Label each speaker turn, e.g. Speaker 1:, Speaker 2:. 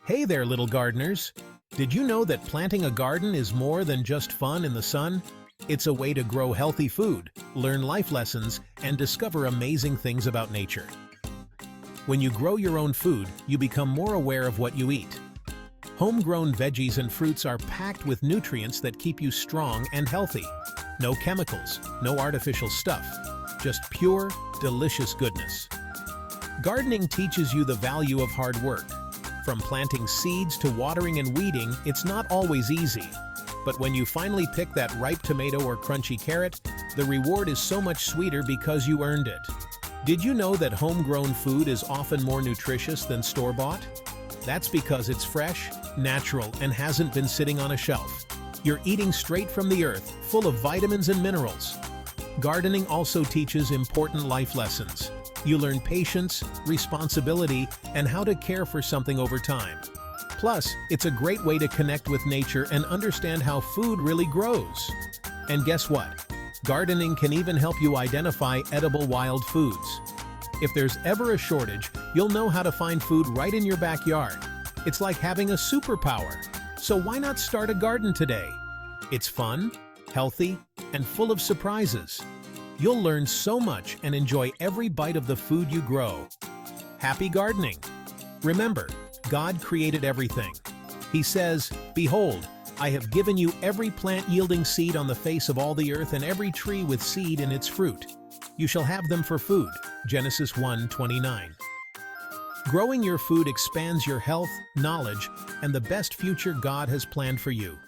Speaker 1: Hey there, little gardeners! Did you know that planting a garden is more than just fun in the sun? It's a way to grow healthy food, learn life lessons, and discover amazing things about nature. When you grow your own food, you become more aware of what you eat. Homegrown veggies and fruits are packed with nutrients that keep you strong and healthy. No chemicals, no artificial stuff, just pure, delicious goodness. Gardening teaches you the value of hard work. From planting seeds to watering and weeding, it's not always easy. But when you finally pick that ripe tomato or crunchy carrot, the reward is so much sweeter because you earned it. Did you know that homegrown food is often more nutritious than store-bought? That's because it's fresh, natural, and hasn't been sitting on a shelf. You're eating straight from the earth, full of vitamins and minerals. Gardening also teaches important life lessons. You learn patience, responsibility, and how to care for something over time. Plus, it's a great way to connect with nature and understand how food really grows. And guess what? Gardening can even help you identify edible wild foods. If there's ever a shortage, you'll know how to find food right in your backyard. It's like having a superpower. So why not start a garden today? It's fun, healthy, and full of surprises. You'll learn so much and enjoy every bite of the food you grow. Happy gardening! Remember, God created everything. He says, "Behold, I have given you every plant yielding seed on the face of all the earth and every tree with seed in its fruit. You shall have them for food." Genesis 1:29. Growing your food expands your health, knowledge, and the best future God has planned for you.